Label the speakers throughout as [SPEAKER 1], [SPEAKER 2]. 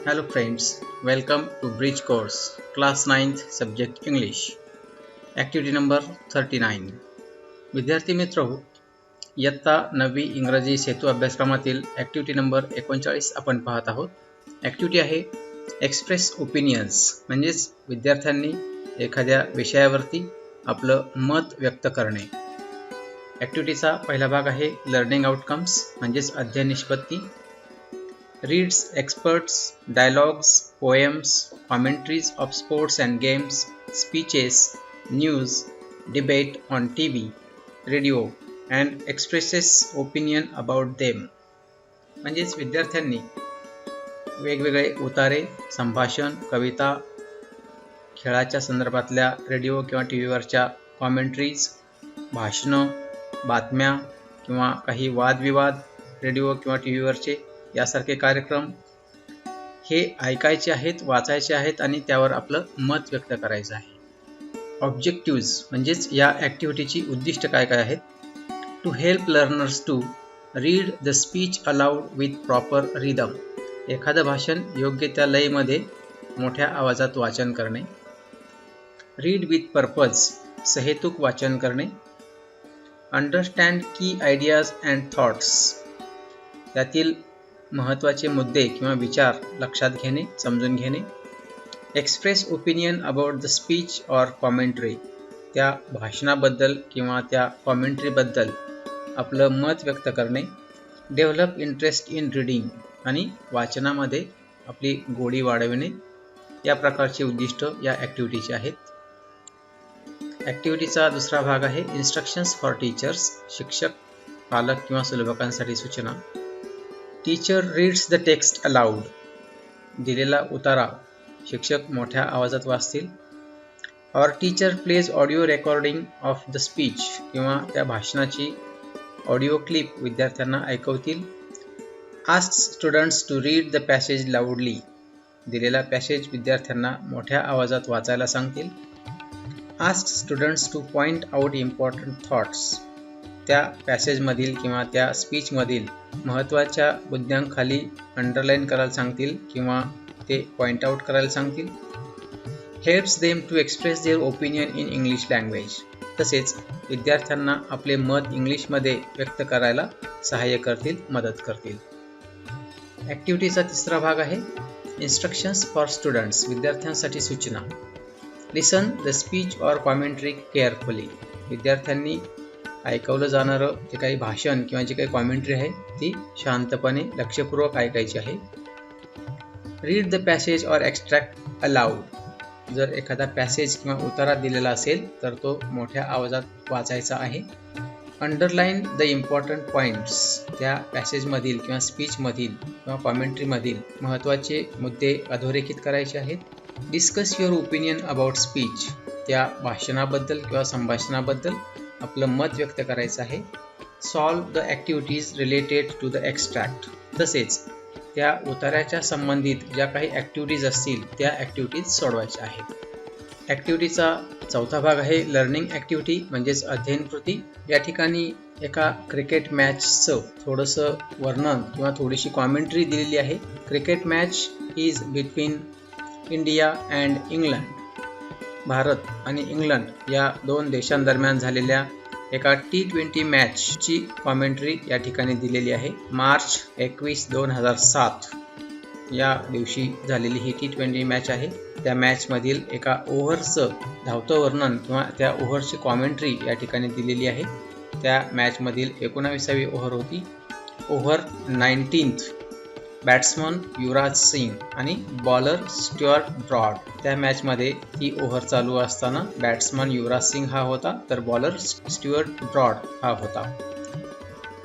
[SPEAKER 1] Hello friends, welcome to Bridge Course, Class 9th Subject English, Activity number 39. विद्यार्थी मित्र हो, इयत्ता 9वी इंग्रजी सेतू अभ्यासक्रमातील ॲक्टिव्हिटी नंबर 39 आपण पाहत आहोत. ॲक्टिव्हिटी आहे एक्सप्रेस ओपिनियन्स, म्हणजेच विद्यार्थ्यांनी एखाद्या विषयावरती आपलं मत व्यक्त करणे. ॲक्टिव्हिटीचा पहिला भाग आहे लर्निंग आउटकम्स, म्हणजेच अध्ययन निष्पत्ती. Reads experts, dialogues, poems, commentaries of sports and games, speeches, news, debate on TV, radio and expresses opinion about them. म्हणजेच विद्यार्थ्यांनी वेगवेगळे उतारे, संभाषण, कविता, खेळाच्या संदर्भातल्या रेडिओ किंवा टीव्हीवरच्या कॉमेंट्रीज, भाषणं, बातम्या किंवा काही वादविवाद रेडिओ किंवा टीव्हीवरचे यासारखे कार्यक्रम हे ऐकायचे आहेत, वाचायचे आहेत आणि त्यावर आपलं मत व्यक्त करायचं आहे. ऑब्जेक्टिव्ज म्हणजेच या ॲक्टिव्हिटीची उद्दिष्ट काय काय आहेत? To help learners to read the speech aloud with proper rhythm, एखादं भाषण योग्य त्या लयमध्ये मोठ्या आवाजात वाचन करणे. रीड विथ पर्पज, सहेतुक वाचन करणे. अंडरस्टँड की आयडियाज अँड थॉट्स, त्यातील महत्त्वाचे मुद्दे किंवा विचार लक्षात घेणे, समजून घेणे. Express opinion about the speech or commentary, त्या भाषणाबद्दल किंवा त्या कॉमेंट्रीबद्दल आपलं मत व्यक्त करणे. डेव्हलप इंटरेस्ट इन रीडिंग, आणि वाचनामध्ये आपली गोडी वाढविणे. या प्रकारचे उद्दिष्ट या ॲक्टिव्हिटीचे आहेत. ॲक्टिव्हिटीचा दुसरा भाग आहे इन्स्ट्रक्शन्स फॉर टीचर्स, शिक्षक, पालक किंवा सुलभकांसाठी सूचना. Teacher reads the text aloud, दिलेला उतारा शिक्षक मोठ्या आवाजात वाचतील. और teacher plays audio recording of the speech, किंवा त्या भाषणाची ऑडिओ क्लिप विद्यार्थ्यांना ऐकवतील. Ask students to read the passage loudly, दिलेला पॅसेज विद्यार्थ्यांना मोठ्या आवाजात वाचायला सांगतील. Ask students to point out important thoughts, त्या पॅसेजमधील किंवा त्या स्पीचमधील महत्त्वाच्या मुद्द्यांखाली अंडरलाईन करायला सांगतील किंवा ते पॉइंट आउट करायला सांगतील. Helps them to express their opinion in English language, तसेच विद्यार्थ्यांना आपले मत इंग्लिशमध्ये व्यक्त करायला सहाय्य करतील, मदत करतील. ॲक्टिव्हिटीचा तिसरा भाग आहे इन्स्ट्रक्शन्स फॉर स्टुडंट्स, विद्यार्थ्यांसाठी सूचना. Listen the speech or commentary carefully, विद्यार्थ्यांनी ऐकवलं जाणारं जे काही भाषण किंवा जे काही कॉमेंट्री आहे ती शांतपणे लक्षपूर्वक ऐकायची आहे. Read the passage or extract allowed, जर एखादा पॅसेज किंवा उतारा दिलेला असेल तर तो मोठ्या आवाजात वाचायचा आहे. अंडरलाईन द इम्पॉर्टंट पॉईंट्स, त्या पॅसेजमधील किंवा स्पीचमधील किंवा कॉमेंट्रीमधील महत्त्वाचे मुद्दे अधोरेखित करायचे आहेत. Discuss your opinion about speech, त्या भाषणाबद्दल किंवा संभाषणाबद्दल आपलं मत व्यक्त करायचं आहे. Solve the activities related to the extract, तसेच त्या उतार्याच्या संबंधित ज्या काही ॲक्टिव्हिटीज असतील त्या ॲक्टिव्हिटीज सोडवायच्या आहेत. ॲक्टिव्हिटीचा चौथा भाग आहे लर्निंग ॲक्टिव्हिटी, म्हणजेच अध्ययन कृती. या ठिकाणी एका क्रिकेट मॅचचं थोडंसं वर्णन किंवा थोडीशी कॉमेंट्री दिलेली आहे. Cricket match is between India and England, Bharat आणि इंग्लंड या दोन देशांदरम्यान झालेल्या एका T20 मॅचची कॉमेंट्री या ठिकाणी दिलेली आहे. मार्च 21, 2007 या दिवशी झालेली ही T20 मॅच आहे. त्या मॅचमधील एका ओव्हरचं धावतं वर्णन किंवा त्या ओव्हरची कॉमेंट्री या ठिकाणी दिलेली आहे. त्या मॅचमधील 19वी ओव्हर होती. Over 19th, batsman Yuvraj Singh आणि बॉलर स्ट्युअर्ट ब्रॉड. त्या मॅचमध्ये ही ओव्हर चालू असताना बॅट्समन युवराज सिंग हा होता, तर बॉलर स्ट्युअर्ट ब्रॉड हा होता.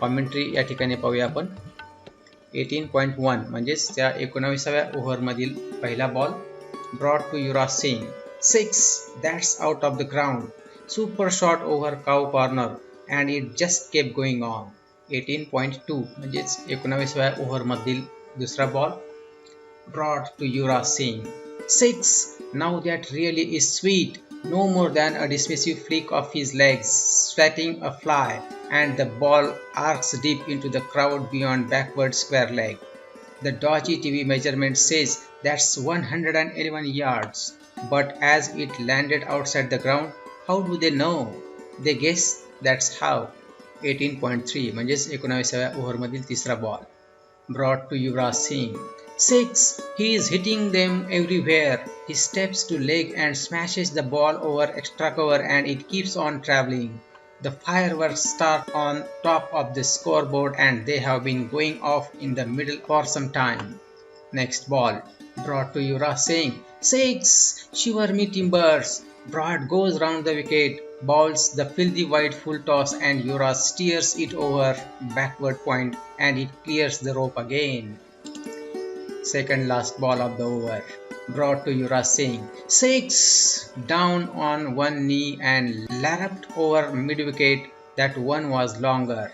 [SPEAKER 1] कॉमेंट्री या ठिकाणी पाहूया आपण. 18.1 म्हणजेच त्या 19व्या ओव्हरमधील पहिला ball. Broad to Yuvraj Singh, 6, that's out of the ground, super shot over cow corner and it just kept going on. 18.2 म्हणजेच 19व्या ओव्हरमधील दुसरा ball. Broad to Yuvraj Singh, 6, now that really is sweet, no more than a dismissive flick of his legs, swatting a fly, and the ball arcs deep into the crowd beyond backward square leg. The dodgy TV measurement says that's 111 yards. But as it landed outside the ground, how do they know? They guess that's how. 18.3 म्हणजेच 19व्या ओव्हरमधील तिसरा ball. Brought to Yuvraj Singh. 6. He is hitting them everywhere. He steps to leg and smashes the ball over extra cover and it keeps on traveling. The fireworks start on top of the scoreboard and they have been going off in the middle for some time. Next ball. Brought to Yuvraj Singh. 6. Shiver me timbers. Broad goes round the wicket, bowls the filthy wide full toss and Yuvraj steers it over backward point and it clears the rope again. Second last ball of the over. Brought to Yuvraj Singh. 6. Down on one knee and larruped over mid-wicket. That one was longer.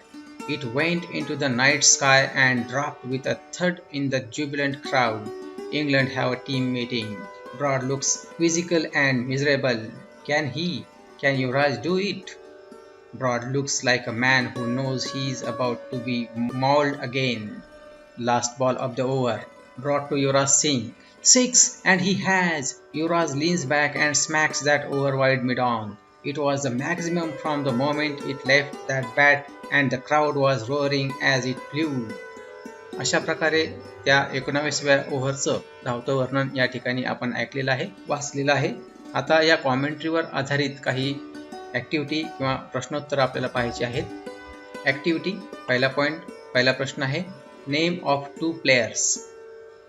[SPEAKER 1] It went into the night sky and dropped with a thud in the jubilant crowd. England have a team meeting. Broad looks quizzical and miserable. Can Yuvraj do it? Broad looks like a man who knows he is about to be mauled again. Last ball of the over. Brought to Yuvraj Singh. 6 and he has. Yuvraj leans back and smacks that over wide mid-on. It was the maximum from the moment it left that bat and the crowd was roaring as it flew. अशा प्रकारे त्या 19व्या ओव्हरचं धावतं वर्णन या ठिकाणी आपण ऐकलेलं आहे, वाचलेलं आहे. आता या कॉमेंट्रीवर आधारित काही ॲक्टिव्हिटी किंवा प्रश्नोत्तर आपल्याला पाहायचे आहेत. ॲक्टिव्हिटी पहिला प्रश्न आहे नेम ऑफ 2 प्लेयर्स.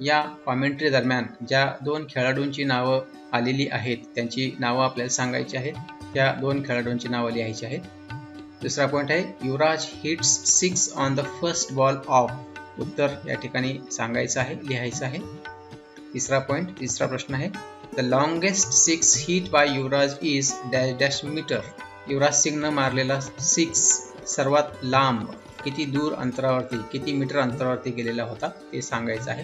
[SPEAKER 1] या कॉमेंट्री दरम्यान ज्या 2 खेळाडूंची नावं आलेली आहेत त्यांची नावं आपल्याला सांगायची आहेत. त्या 2 खेळाडूंची नावं लिहायची आहेत. दुसरा पॉईंट आहे Yuvraj hits 6 on the first ball of. उत्तर या ठिकाणी सांगायचं आहे, लिहायचं आहे. तिसरा प्रश्न आहे the longest 6 hit by Yuvraj is dash dash metre. Yuvraj सिंगनं मारलेला 6 सर्वात लांब किती दूर अंतरावरती, किती मीटर अंतरावरती गेलेला होता ते सांगायचं आहे.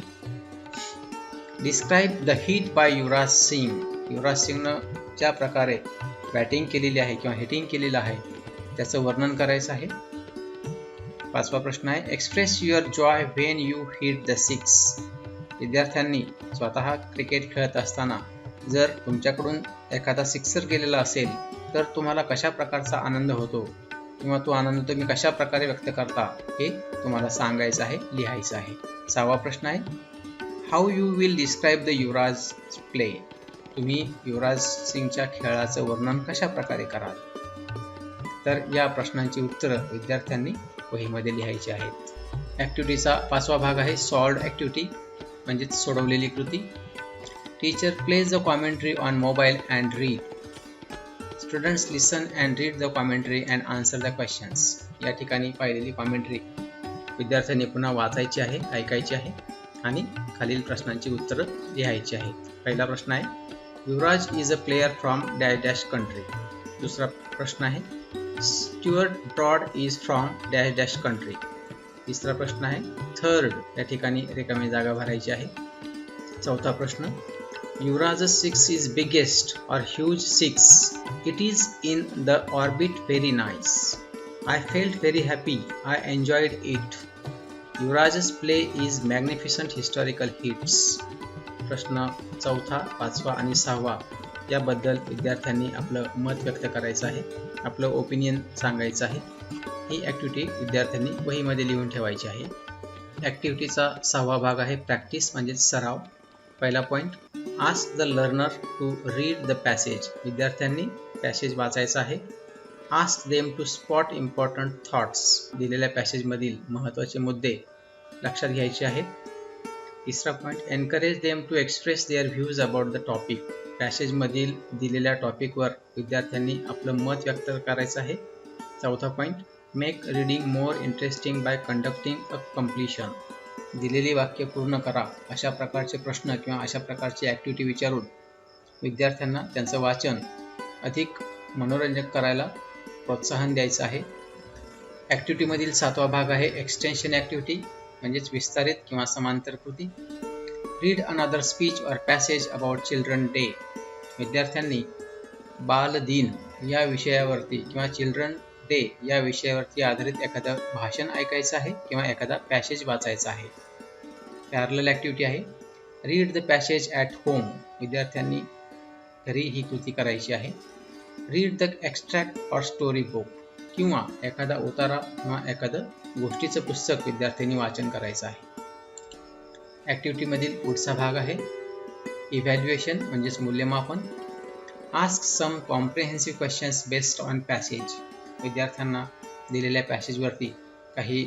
[SPEAKER 1] Describe the hit by Yuvraj Singh. युवराज सिंगनं ज्या प्रकारे बॅटिंग केलेली आहे किंवा हिटिंग केलेलं आहे त्याचं वर्णन करायचं आहे. 5वा प्रश्न आहे express your Joy when you hit the 6. विद्यार्थ्यांनी स्वतः क्रिकेट खेळत असताना जर तुमच्याकडून एखादा सिक्सर गेलेला असेल तर तुम्हाला कशा प्रकारचा आनंद होतो किंवा तो आनंद तुम्ही कशा प्रकारे व्यक्त करता हे तुम्हाला सांगायचं आहे, लिहायचं आहे. 6वा प्रश्न आहे how you will describe the Yuvraj play. तुम्ही युवराज सिंगच्या खेळाचं वर्णन कशा प्रकारे कराल. तर या प्रश्नांची उत्तरं विद्यार्थ्यांनी वहीमध्ये लिहायची आहेत. ॲक्टिव्हिटीचा 5वा भाग आहे सॉल्व्ड ॲक्टिव्हिटी म्हणजेच सोडवलेली कृती. Teacher plays the commentary on mobile and read. Students listen and read the commentary and answer the questions. या ठिकाणी पाहिलेली कॉमेंट्री विद्यार्थ्यांनी पुन्हा वाचायची आहे, ऐकायची आहे आणि खालील प्रश्नांची उत्तरं लिहायची आहेत. पहिला प्रश्न आहे Yuvraj is a player from dash dash country. दुसरा प्रश्न आहे Stuart Broad is from dash dash country. तिसरा प्रश्न आहे थर्ड या ठिकाणी रिकामी जागा भरायची आहे. 4था प्रश्न युवराज 6 इज बिगेस्ट और huge 6. It is in the orbit very nice. I felt very happy. I enjoyed it. Yuvraj's play is magnificent historical hits. प्रश्न 4था, 5वा आणि 6वा याबद्दल विद्यार्थ्यांनी आपलं मत व्यक्त करायचं आहे, आपलं ओपिनियन सांगायचं आहे. ही ॲक्टिव्हिटी विद्यार्थ्यांनी वहीमध्ये लिहून ठेवायची आहे. ॲक्टिव्हिटीचा 6वा भाग आहे प्रॅक्टिस म्हणजेच सराव. पहिला point ask the learner to read the passage. विद्यार्थ्यांनी पॅसेज वाचायचा आहे. Ask them to spot important thoughts. दिलेल्या पॅसेजमधील महत्त्वाचे मुद्दे लक्षात घ्यायचे आहेत. तिसरा point encourage them to express their views about the topic. पॅसेजमधील दिलेल्या टॉपिकवर विद्यार्थ्यांनी आपलं मत व्यक्त करायचं आहे. 4था point make reading more interesting by conducting a completion. दिलेली वाक्य पूर्ण करा अशा प्रकारचे प्रश्न किंवा अशा प्रकारची ॲक्टिव्हिटी विचारून विद्यार्थ्यांना त्यांचं वाचन अधिक मनोरंजक करायला प्रोत्साहन द्यायचं आहे. ॲक्टिव्हिटीमधील 7वा भाग आहे एक्सटेन्शन ॲक्टिव्हिटी म्हणजेच विस्तारित किंवा समांतर कृती. रीड अनदर स्पीच और पॅसेज अबाउट चिल्ड्रन डे. विद्यार्थ्यांनी बालदिन या विषयावरती किंवा चिल्ड्रन डे या विषयावरती आधारित एखादं भाषण ऐकायचं आहे किंवा एखादा पॅसेज वाचायचा आहे. पॅरलल ॲक्टिव्हिटी आहे. Read the passage at home, विद्यार्थ्यांनी घरी ही कृती करायची आहे. Read the extract or story book, किंवा एखादा उतारा किंवा एखादं गोष्टीचं पुस्तक विद्यार्थ्यांनी वाचन करायचं आहे. ॲक्टिव्हिटीमधील पुढचा भाग आहे इव्हॅल्युएशन म्हणजेच मूल्यमापन. Ask some comprehensive questions based on passage, विद्यार्थ्यांना दिलेल्या पॅसेजवरती काही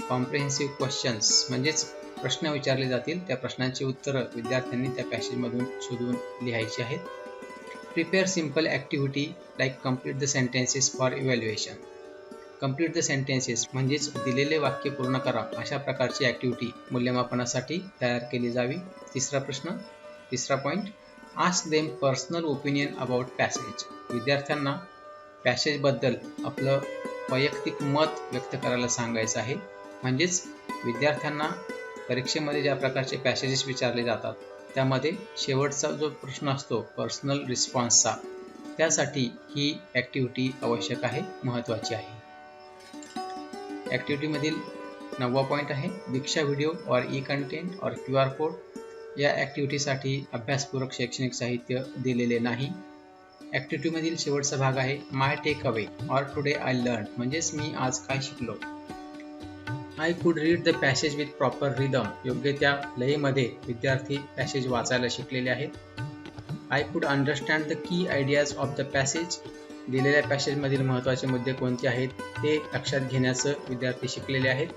[SPEAKER 1] कॉम्प्रिहेन्सिव्ह क्वेश्चन्स म्हणजेच प्रश्न विचारले जातील. त्या प्रश्नांची उत्तरं विद्यार्थ्यांनी त्या पॅसेजमधून शोधून लिहायची आहेत. Prepare simple activity like complete the sentences for evaluation. Complete the sentences म्हणजेच दिलेले वाक्य पूर्ण करा, अशा प्रकारची ॲक्टिव्हिटी मूल्यमापनासाठी तयार केली जावी. तिसरा point, ask them personal opinion about passage. विद्यार्थ्यांना पॅसेजबद्दल आपलं वैयक्तिक मत व्यक्त करायला सांगायचं आहे. म्हणजेच विद्यार्थ्यांना परीक्षेमध्ये ज्या प्रकारचे पॅसेजेस विचारले जातात त्यामध्ये शेवटचा जो प्रश्न असतो पर्सनल रिस्पॉन्सचा, त्यासाठी ही ॲक्टिव्हिटी आवश्यक आहे, महत्त्वाची आहे. ॲक्टिव्हिटीमधील 9वा पॉईंट आहे Diksha video or e content or QR code. या ॲक्टिव्हिटीसाठी अभ्यासपूरक शैक्षणिक साहित्य दिलेले नाही. ॲक्टिव्हिटीमधील शेवटचा भाग आहे my takeaway or today I learn, म्हणजेच मी आज काय शिकलो. I could read the passage with proper rhythm, योग्य त्या लयीमध्ये विद्यार्थी पॅसेज वाचायला शिकलेले आहेत. I could understand the key ideas of the passage, दिलेल्या पॅसेजमधील महत्त्वाचे मुद्दे कोणते आहेत ते लक्षात घेण्याचं विद्यार्थी शिकलेले आहेत.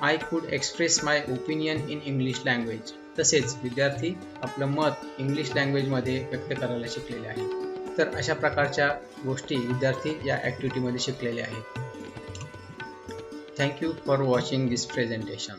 [SPEAKER 1] I could express my opinion in English language, तसेच विद्यार्थी आपलं मत इंग्लिश लँग्वेजमध्ये व्यक्त करायला शिकलेले आहेत. तर अशा प्रकारच्या गोष्टी विद्यार्थी या ॲक्टिव्हिटीमध्ये शिकलेले आहेत. Thank you for watching this presentation.